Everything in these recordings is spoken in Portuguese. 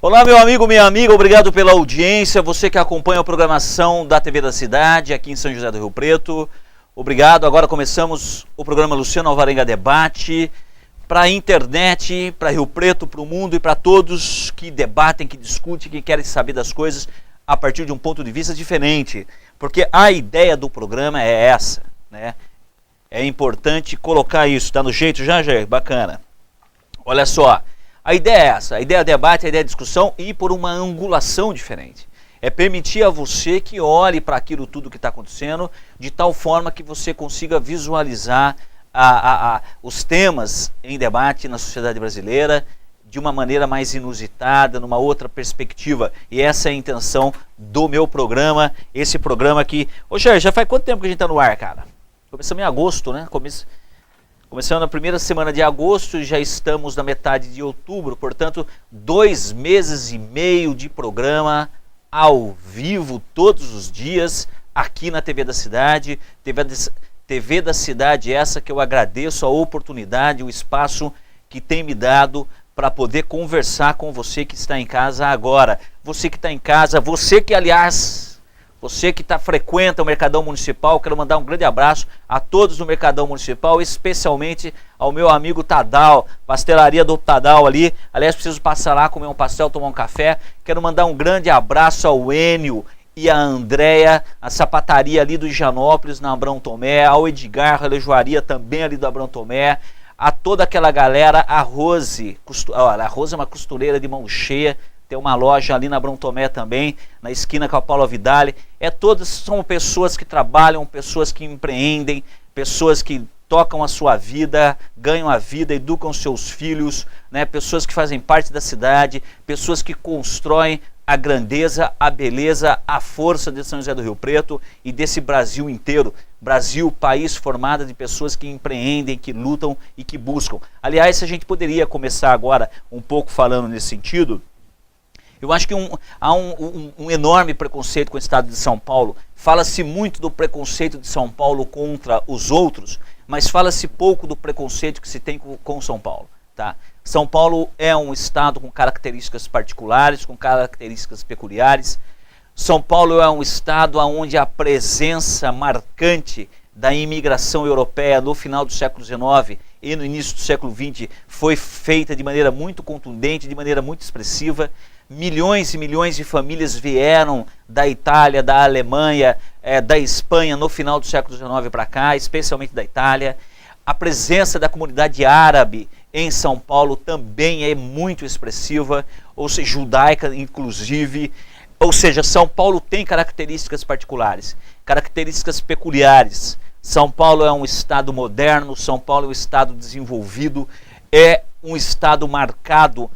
Olá, meu amigo, minha amiga, obrigado pela audiência, você que acompanha a programação da TV da Cidade, aqui em São José do Rio Preto. Obrigado, agora começamos o programa Luciano Alvarenga Debate, para a internet, para Rio Preto, para o mundo e para todos que debatem, que discutem, que querem saber das coisas a partir de um ponto de vista diferente. Porque a ideia do programa é essa, né? É importante colocar isso, tá no jeito já, Jair? Bacana. Olha só. A ideia é essa, a ideia é debate, a ideia é discussão e por uma angulação diferente. É permitir a você que olhe para aquilo tudo que está acontecendo de tal forma que você consiga visualizar os temas em debate na sociedade brasileira de uma maneira mais inusitada, numa outra perspectiva. E essa é a intenção do meu programa, esse programa que... Ô Jair, já faz quanto tempo que a gente está no ar, cara? Começamos em agosto, né? Começamos na primeira semana de agosto e já estamos na metade de outubro, portanto, 2 meses e meio de programa ao vivo, todos os dias, aqui na TV da Cidade. TV da Cidade essa que eu agradeço a oportunidade, o espaço que tem me dado para poder conversar com você que está em casa agora. Você que está em casa, você que, aliás... Você que frequenta o Mercadão Municipal, quero mandar um grande abraço a todos do Mercadão Municipal, especialmente ao meu amigo Tadal, pastelaria do Tadal ali. Aliás, preciso passar lá, comer um pastel, tomar um café. Quero mandar um grande abraço ao Enio e a Andréia, a sapataria ali do Higienópolis, na Abrão Tomé, ao Edgar, a relojoaria também ali do Abrão Tomé, a toda aquela galera, a Rose, a Rose é uma costureira de mão cheia, tem uma loja ali na Abrão Tomé também, na esquina com a Paula Vidali. Todas são pessoas que trabalham, pessoas que empreendem, pessoas que tocam a sua vida, ganham a vida, educam seus filhos, né? Pessoas que fazem parte da cidade, pessoas que constroem a grandeza, a beleza, a força de São José do Rio Preto e desse Brasil inteiro. Brasil, país formado de pessoas que empreendem, que lutam e que buscam. Aliás, se a gente poderia começar agora um pouco falando nesse sentido... Eu acho que há um enorme preconceito com o estado de São Paulo. Fala-se muito do preconceito de São Paulo contra os outros, mas fala-se pouco do preconceito que se tem com São Paulo. Tá? São Paulo é um estado com características particulares, com características peculiares. São Paulo é um estado onde a presença marcante da imigração europeia no final do século XIX e no início do século XX foi feita de maneira muito contundente, de maneira muito expressiva. Milhões e milhões de famílias vieram da Itália, da Alemanha, da Espanha no final do século XIX para cá, especialmente da Itália. A presença da comunidade árabe em São Paulo também é muito expressiva, ou seja, judaica inclusive. Ou seja, São Paulo tem características particulares, características peculiares. São Paulo é um estado moderno, São Paulo é um estado desenvolvido, é um estado marcado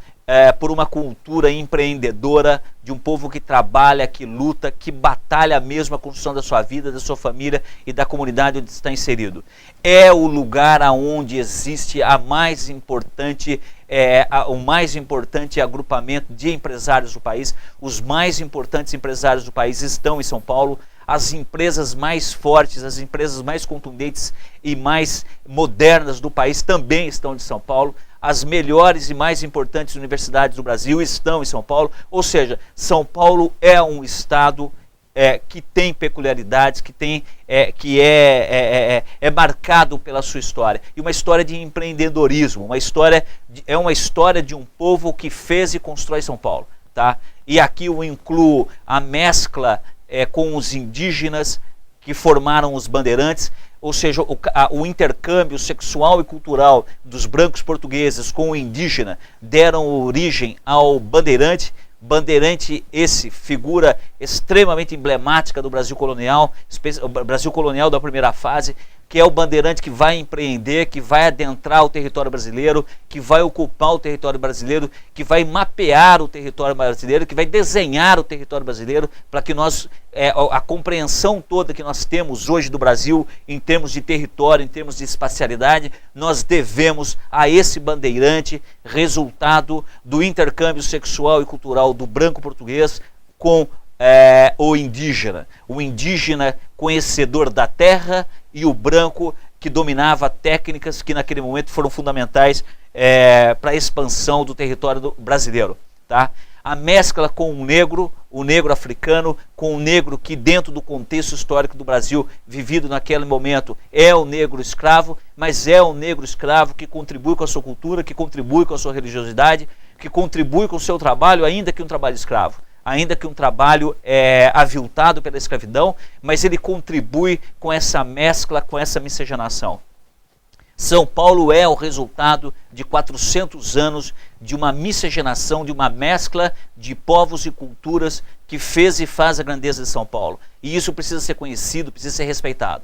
por uma cultura empreendedora, de um povo que trabalha, que luta, que batalha mesmo a construção da sua vida, da sua família e da comunidade onde está inserido. É o lugar onde existe o mais importante agrupamento de empresários do país. Os mais importantes empresários do país estão em São Paulo. As empresas mais fortes, as empresas mais contundentes e mais modernas do país também estão em São Paulo. As melhores e mais importantes universidades do Brasil estão em São Paulo. Ou seja, São Paulo é um estado que tem peculiaridades, que é marcado pela sua história. E uma história de empreendedorismo, é uma história de um povo que fez e constrói São Paulo. Tá? E aqui eu incluo a mescla com os indígenas que formaram os bandeirantes, ou seja, o intercâmbio sexual e cultural dos brancos portugueses com o indígena deram origem ao bandeirante. Bandeirante esse, figura extremamente emblemática do Brasil colonial, o Brasil colonial da primeira fase, que é o bandeirante que vai empreender, que vai adentrar o território brasileiro, que vai ocupar o território brasileiro, que vai mapear o território brasileiro, que vai desenhar o território brasileiro, para que a compreensão toda que nós temos hoje do Brasil, em termos de território, em termos de espacialidade, nós devemos a esse bandeirante, resultado do intercâmbio sexual e cultural do branco português com o indígena conhecedor da terra e o branco que dominava técnicas que naquele momento foram fundamentais para a expansão do território brasileiro. Tá? a mescla com o negro africano, com o negro que dentro do contexto histórico do Brasil vivido naquele momento é o negro escravo, mas é o negro escravo que contribui com a sua cultura, que contribui com a sua religiosidade, que contribui com o seu trabalho, ainda que um trabalho escravo, ainda que um trabalho aviltado pela escravidão, mas ele contribui com essa mescla, com essa miscigenação. São Paulo é o resultado de 400 anos de uma miscigenação, de uma mescla de povos e culturas que fez e faz a grandeza de São Paulo. E isso precisa ser conhecido, precisa ser respeitado.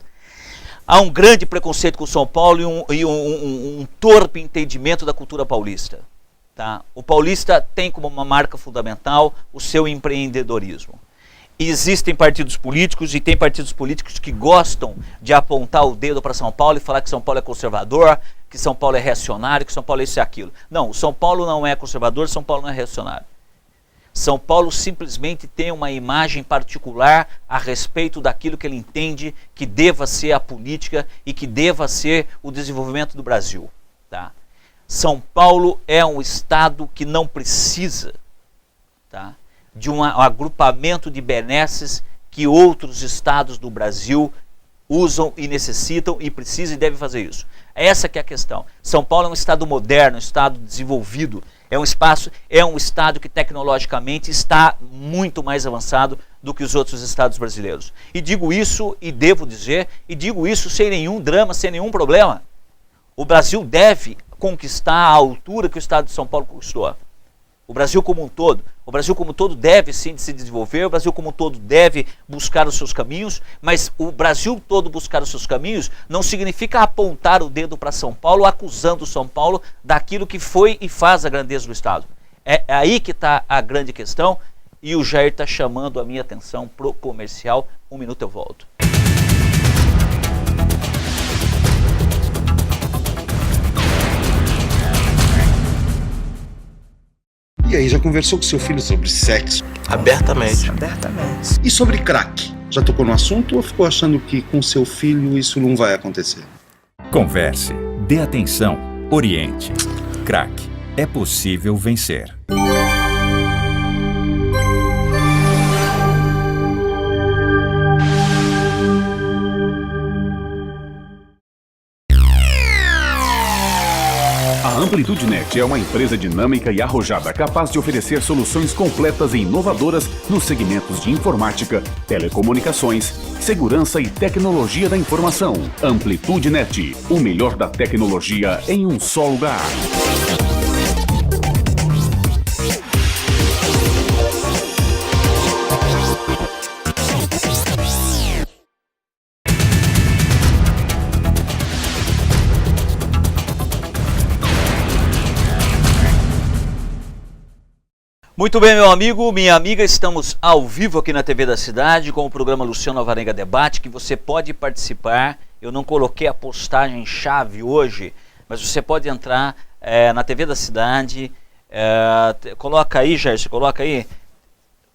Há um grande preconceito com São Paulo e um torpe entendimento da cultura paulista. Tá? O paulista tem como uma marca fundamental o seu empreendedorismo. E existem partidos políticos, e tem partidos políticos que gostam de apontar o dedo para São Paulo e falar que São Paulo é conservador, que São Paulo é reacionário, que São Paulo é isso e aquilo. Não, São Paulo não é conservador, São Paulo não é reacionário. São Paulo simplesmente tem uma imagem particular a respeito daquilo que ele entende que deva ser a política e que deva ser o desenvolvimento do Brasil. Tá? São Paulo é um estado que não precisa, tá, de um agrupamento de benesses que outros estados do Brasil usam e necessitam e precisam e devem fazer isso. Essa que é a questão. São Paulo é um estado moderno, um estado desenvolvido, é um estado que tecnologicamente está muito mais avançado do que os outros estados brasileiros. E digo isso, e devo dizer, e digo isso sem nenhum drama, sem nenhum problema. O Brasil deve conquistar a altura que o estado de São Paulo conquistou. O Brasil como um todo deve sim se desenvolver, o Brasil como um todo deve buscar os seus caminhos, mas o Brasil todo buscar os seus caminhos não significa apontar o dedo para São Paulo, acusando São Paulo daquilo que foi e faz a grandeza do Estado. É aí que está a grande questão, e o Jair está chamando a minha atenção pro comercial. 1 minuto eu volto. E aí, já conversou com seu filho sobre sexo? Abertamente. E sobre crack? Já tocou no assunto ou ficou achando que com seu filho isso não vai acontecer? Converse, dê atenção, oriente. Crack. É possível vencer. A Amplitude Net é uma empresa dinâmica e arrojada capaz de oferecer soluções completas e inovadoras nos segmentos de informática, telecomunicações, segurança e tecnologia da informação. Amplitude Net, o melhor da tecnologia em um só lugar. Muito bem, meu amigo, minha amiga, estamos ao vivo aqui na TV da Cidade com o programa Luciano Alvarenga Debate, que você pode participar. Eu não coloquei a postagem-chave hoje, mas você pode entrar na TV da Cidade, coloca aí, Gerson, coloca aí,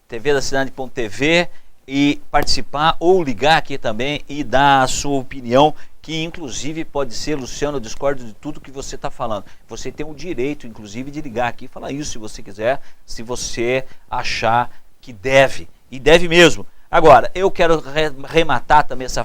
tvdacidade.tv, e participar ou ligar aqui também e dar a sua opinião, que inclusive pode ser, Luciano, eu discordo de tudo que você está falando. Você tem o direito, inclusive, de ligar aqui e falar isso se você quiser, se você achar que deve, e deve mesmo. Agora, eu quero rematar também essa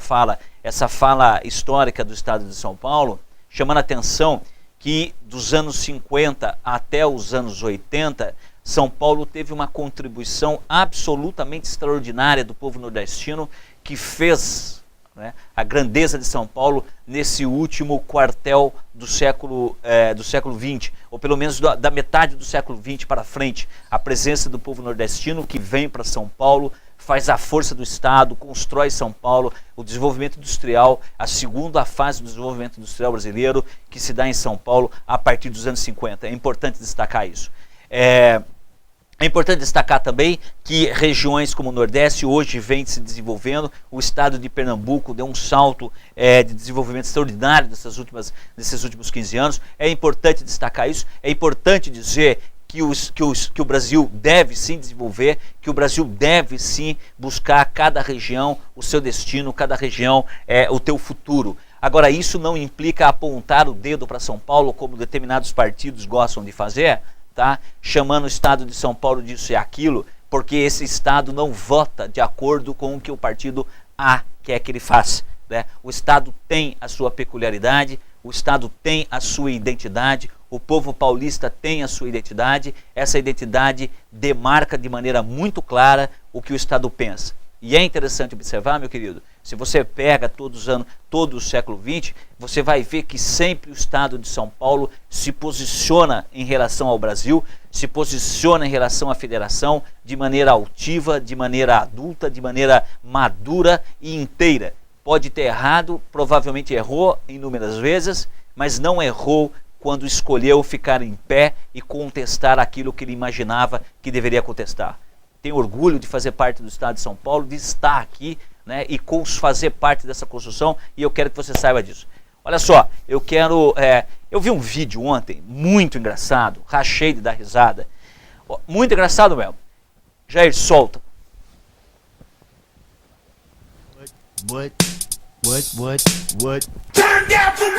fala histórica do estado de São Paulo, chamando a atenção que dos anos 50 até os anos 80, São Paulo teve uma contribuição absolutamente extraordinária do povo nordestino, que fez, né, a grandeza de São Paulo nesse último quartel do século XX, ou pelo menos da metade do século XX para frente. A presença do povo nordestino que vem para São Paulo, faz a força do Estado, constrói São Paulo, o desenvolvimento industrial, a segunda fase do desenvolvimento industrial brasileiro que se dá em São Paulo a partir dos anos 50. É importante destacar isso. É importante destacar também que regiões como o Nordeste hoje vêm se desenvolvendo. O estado de Pernambuco deu um salto de desenvolvimento extraordinário nesses últimos 15 anos. É importante destacar isso. É importante dizer que o Brasil deve sim desenvolver, que o Brasil deve sim buscar cada região o seu destino, cada região o teu futuro. Agora, isso não implica apontar o dedo para São Paulo, como determinados partidos gostam de fazer. tá? Chamando o Estado de São Paulo disso e aquilo, porque esse Estado não vota de acordo com o que o partido A quer que ele faça, né? O Estado tem a sua peculiaridade, o Estado tem a sua identidade, o povo paulista tem a sua identidade, essa identidade demarca de maneira muito clara o que o Estado pensa. E é interessante observar, meu querido, se você pega todos os anos, todo o século XX, você vai ver que sempre o Estado de São Paulo se posiciona em relação ao Brasil, se posiciona em relação à federação de maneira altiva, de maneira adulta, de maneira madura e inteira. Pode ter errado, provavelmente errou inúmeras vezes, mas não errou quando escolheu ficar em pé e contestar aquilo que ele imaginava que deveria contestar. Tenho orgulho de fazer parte do Estado de São Paulo, de estar aqui, né, e fazer parte dessa construção, e eu quero que você saiba disso. Olha só, eu vi um vídeo ontem, muito engraçado, rachei de dar risada, muito engraçado mesmo. Jair, solta. What? Turn down for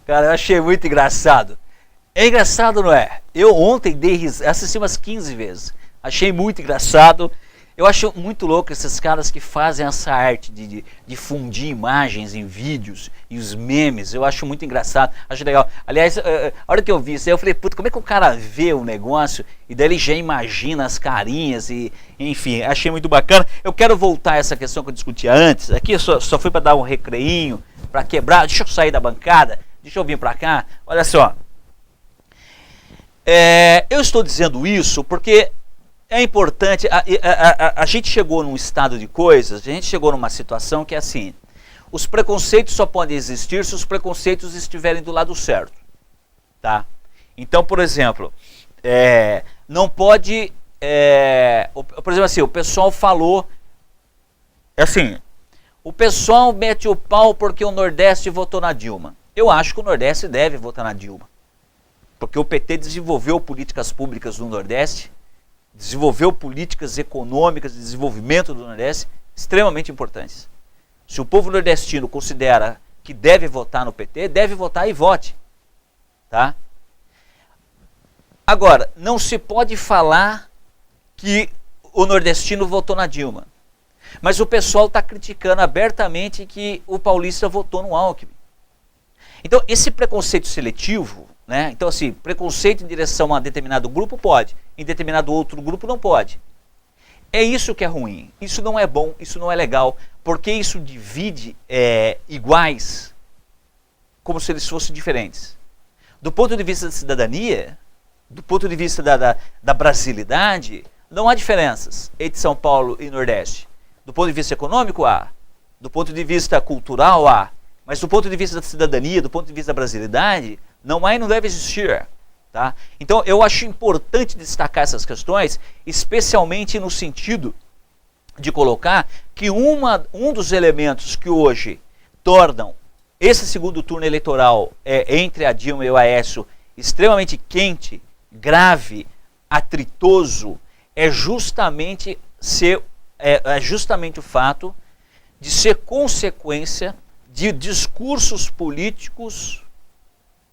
Cara, eu achei muito engraçado. É engraçado, não é? Eu ontem assisti umas 15 vezes. Achei muito engraçado. Eu acho muito louco esses caras que fazem essa arte de fundir imagens em vídeos e os memes. Eu acho muito engraçado, acho legal. Aliás, a hora que eu vi isso aí, eu falei, puta, como é que o cara vê o negócio e daí ele já imagina as carinhas e, enfim, achei muito bacana. Eu quero voltar a essa questão que eu discutia antes. Aqui eu só fui para dar um recreinho, para quebrar. Deixa eu sair da bancada, deixa eu vir para cá. Olha só. Eu estou dizendo isso porque é importante, a gente chegou num estado de coisas, a gente chegou numa situação que é assim, os preconceitos só podem existir se os preconceitos estiverem do lado certo, tá? Então, por exemplo, não pode, por exemplo assim, o pessoal falou, assim, o pessoal mete o pau porque o Nordeste votou na Dilma. Eu acho que o Nordeste deve votar na Dilma, porque o PT desenvolveu políticas públicas no Nordeste, desenvolveu políticas econômicas de desenvolvimento do Nordeste extremamente importantes. Se o povo nordestino considera que deve votar no PT, deve votar e vote. Tá? Agora, não se pode falar que o nordestino votou na Dilma. Mas o pessoal está criticando abertamente que o paulista votou no Alckmin. Então, esse preconceito seletivo, né? Então, assim, preconceito em direção a determinado grupo pode, em determinado outro grupo não pode. É isso que é ruim, isso não é bom, isso não é legal, porque isso divide iguais como se eles fossem diferentes. Do ponto de vista da cidadania, do ponto de vista da brasilidade, não há diferenças entre São Paulo e Nordeste. Do ponto de vista econômico, há. Do ponto de vista cultural, há. Mas do ponto de vista da cidadania, do ponto de vista da brasilidade, não há e não deve existir. Tá? Então eu acho importante destacar essas questões, especialmente no sentido de colocar que um dos elementos que hoje tornam esse segundo turno eleitoral entre a Dilma e o Aécio extremamente quente, grave, atritoso, é justamente o fato de ser consequência de discursos políticos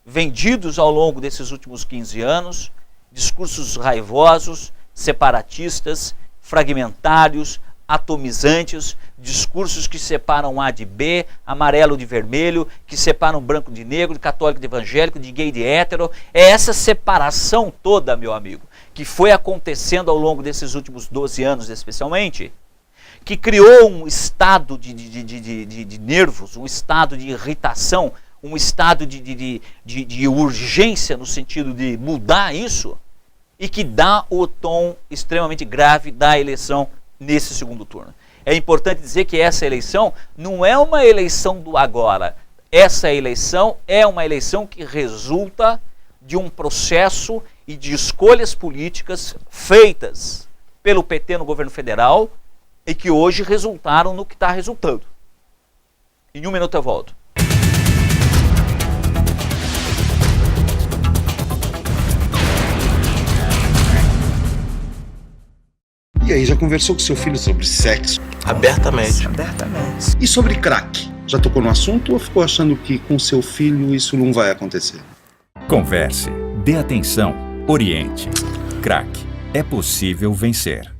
vendidos ao longo desses últimos 15 anos, discursos raivosos, separatistas, fragmentários, atomizantes, discursos que separam A de B, amarelo de vermelho, que separam branco de negro, de católico de evangélico, de gay de hétero. É essa separação toda, meu amigo, que foi acontecendo ao longo desses últimos 12 anos especialmente, que criou um estado de nervos, um estado de irritação, um estado de urgência no sentido de mudar isso, e que dá o tom extremamente grave da eleição nesse segundo turno. É importante dizer que essa eleição não é uma eleição do agora. Essa eleição é uma eleição que resulta de um processo e de escolhas políticas feitas pelo PT no governo federal, e que hoje resultaram no que está resultando. Em 1 minuto eu volto. E aí, já conversou com seu filho sobre sexo? Abertamente. E sobre crack? Já tocou no assunto ou ficou achando que com seu filho isso não vai acontecer? Converse, dê atenção, oriente. Crack, é possível vencer.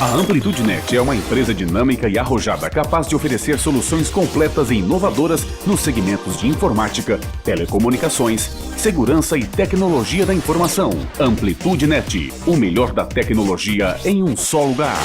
A Amplitude Net é uma empresa dinâmica e arrojada capaz de oferecer soluções completas e inovadoras nos segmentos de informática, telecomunicações, segurança e tecnologia da informação. Amplitude Net, o melhor da tecnologia em um só lugar.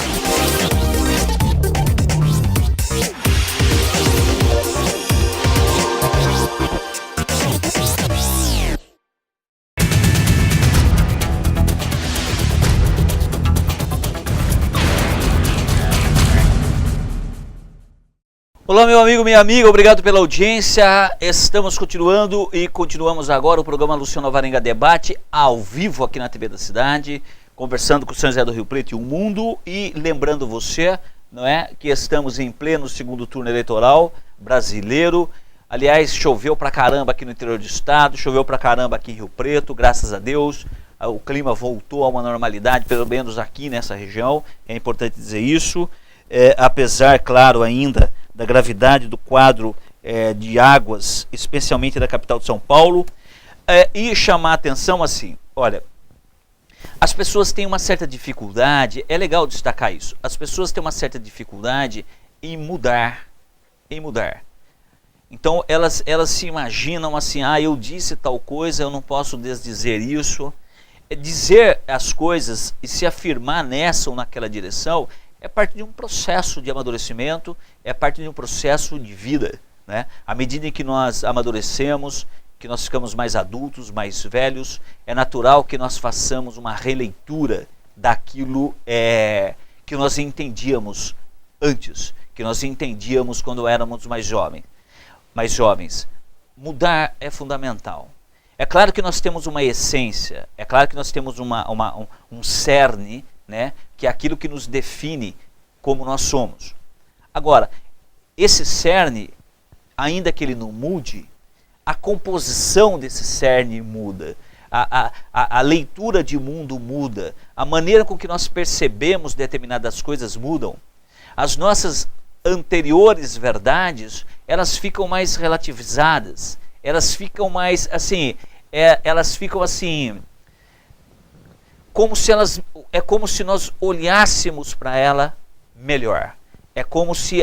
Olá, meu amigo, minha amiga, obrigado pela audiência. Estamos continuando e continuamos agora o programa Luciano Alvarenga Debate, ao vivo aqui na TV da Cidade, conversando com o São José do Rio Preto e o mundo, e lembrando você, não é, que estamos em pleno segundo turno eleitoral brasileiro. Aliás, choveu pra caramba aqui no interior do estado, choveu pra caramba aqui em Rio Preto, graças a Deus. O clima voltou a uma normalidade, pelo menos aqui nessa região, é importante dizer isso. Apesar, claro, ainda da gravidade do quadro de águas, especialmente da capital de São Paulo, e chamar a atenção assim, olha, as pessoas têm uma certa dificuldade, é legal destacar isso, as pessoas têm uma certa dificuldade em mudar, Então elas se imaginam assim, eu disse tal coisa, eu não posso desdizer isso. Dizer as coisas e se afirmar nessa ou naquela direção é parte de um processo de amadurecimento, é parte de um processo de vida, né? À medida em que nós amadurecemos, que nós ficamos mais adultos, mais velhos, é natural que nós façamos uma releitura daquilo que nós entendíamos antes, que nós entendíamos quando éramos mais jovens. Mudar é fundamental. É claro que nós temos uma essência, é claro que nós temos um cerne, né, que é aquilo que nos define como nós somos. Agora, esse cerne, ainda que ele não mude, a composição desse cerne muda, a leitura de mundo muda, a maneira com que nós percebemos determinadas coisas mudam. As nossas anteriores verdades, elas ficam mais relativizadas, elas ficam mais assim, como se nós olhássemos para ela melhor. É como se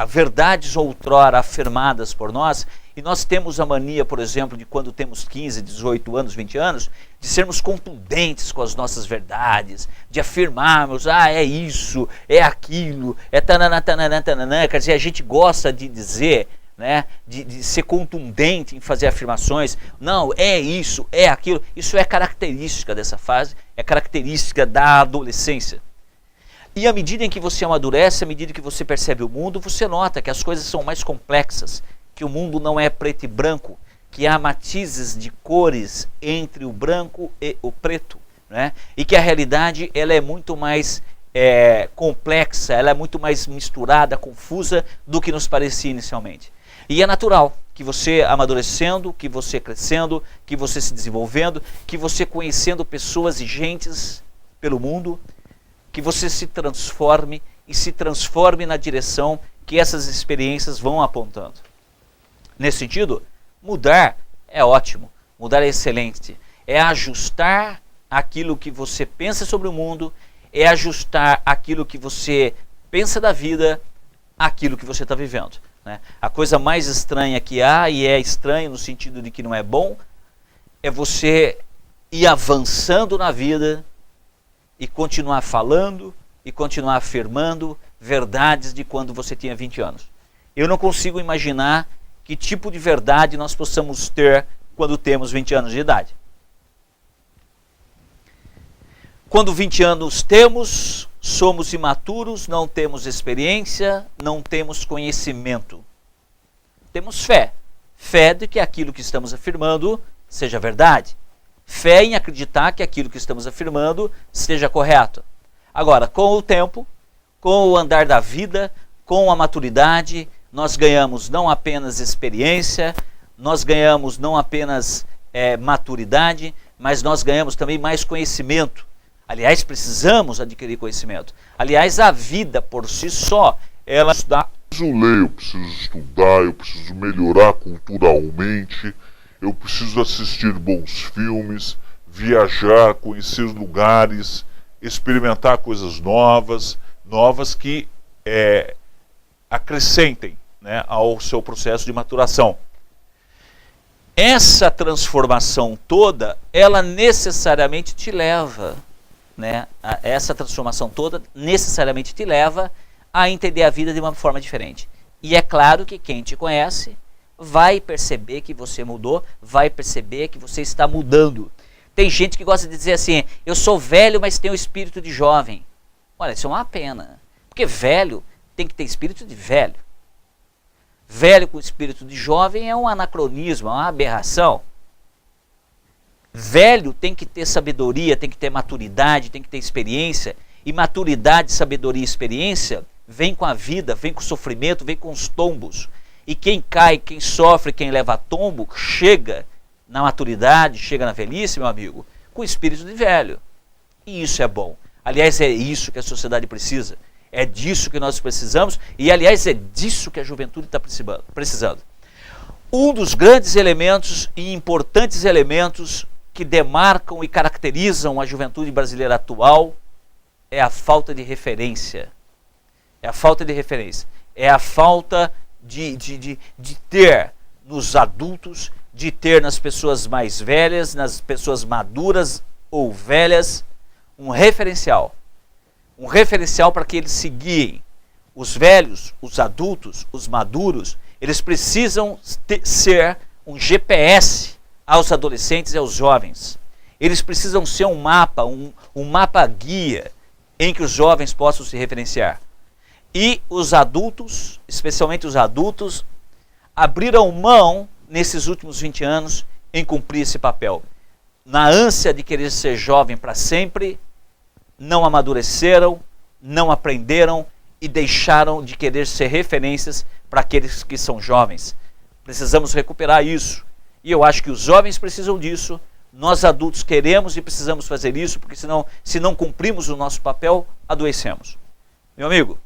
verdades outrora afirmadas por nós, e nós temos a mania, por exemplo, de quando temos 15, 18 anos, 20 anos, de sermos contundentes com as nossas verdades, de afirmarmos, é isso, é aquilo, é tananã, tananã, tananã. Quer dizer, a gente gosta de dizer, né, de ser contundente em fazer afirmações, não, é isso, é aquilo. Isso é característica dessa fase, é característica da adolescência. E à medida em que você amadurece, à medida que você percebe o mundo, você nota que as coisas são mais complexas, que o mundo não é preto e branco, que há matizes de cores entre o branco e o preto, né? E que a realidade ela é muito mais complexa, ela é muito mais misturada, confusa do que nos parecia inicialmente. E é natural que você amadurecendo, que você crescendo, que você se desenvolvendo, que você conhecendo pessoas e gentes pelo mundo, que você se transforme e se transforme na direção que essas experiências vão apontando. Nesse sentido, mudar é ótimo, mudar é excelente. É ajustar aquilo que você pensa sobre o mundo, é ajustar aquilo que você pensa da vida àquilo que você está vivendo, né? A coisa mais estranha que há, e é estranho no sentido de que não é bom, é você ir avançando na vida e continuar falando e continuar afirmando verdades de quando você tinha 20 anos. Eu não consigo imaginar que tipo de verdade nós possamos ter quando temos 20 anos de idade. Quando 20 anos temos, somos imaturos, não temos experiência, não temos conhecimento. Temos fé. Fé de que aquilo que estamos afirmando seja verdade. Fé em acreditar que aquilo que estamos afirmando seja correto. Agora, com o tempo, com o andar da vida, com a maturidade, nós ganhamos não apenas experiência, nós ganhamos não apenas maturidade, mas nós ganhamos também mais conhecimento. Aliás, precisamos adquirir conhecimento. Aliás, a vida por si só, ela dá. Eu preciso ler, eu preciso estudar, eu preciso melhorar culturalmente, eu preciso assistir bons filmes, viajar, conhecer lugares, experimentar coisas novas que acrescentem, né, ao seu processo de maturação. Essa transformação toda, ela necessariamente te leva, né, essa transformação toda necessariamente te leva a entender a vida de uma forma diferente. E é claro que quem te conhece vai perceber que você mudou, vai perceber que você está mudando. Tem gente que gosta de dizer assim, eu sou velho, mas tenho espírito de jovem. Olha, isso é uma pena. Porque velho tem que ter espírito de velho. Velho com espírito de jovem é um anacronismo, é uma aberração. Velho tem que ter sabedoria, tem que ter maturidade, tem que ter experiência. E maturidade, sabedoria e experiência vem com a vida, vem com o sofrimento, vem com os tombos. E quem cai, quem sofre, quem leva tombo, chega na maturidade, chega na velhice, meu amigo, com espírito de velho. E isso é bom. Aliás, é isso que a sociedade precisa. É disso que nós precisamos. E, aliás, é disso que a juventude está precisando. Um dos grandes elementos e importantes elementos que demarcam e caracterizam a juventude brasileira atual é a falta de referência. É a falta de referência. É a falta de ter nos adultos, de ter nas pessoas mais velhas, nas pessoas maduras ou velhas, um referencial. Um referencial para que eles se guiem. Os velhos, os adultos, os maduros, eles precisam ser um GPS aos adolescentes e aos jovens. Eles precisam ser um mapa guia em que os jovens possam se referenciar. E os adultos, especialmente os adultos, abriram mão, nesses últimos 20 anos, em cumprir esse papel. Na ânsia de querer ser jovem para sempre, não amadureceram, não aprenderam e deixaram de querer ser referências para aqueles que são jovens. Precisamos recuperar isso. E eu acho que os jovens precisam disso, nós adultos queremos e precisamos fazer isso, porque senão, se não cumprimos o nosso papel, adoecemos. Meu amigo,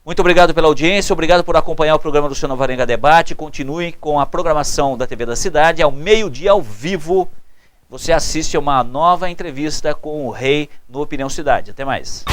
muito obrigado pela audiência, obrigado por acompanhar o programa Luciano Alvarenga Debate. Continue com a programação da TV da Cidade, ao meio-dia, ao vivo. Você assiste a uma nova entrevista com o Rei no Opinião Cidade. Até mais.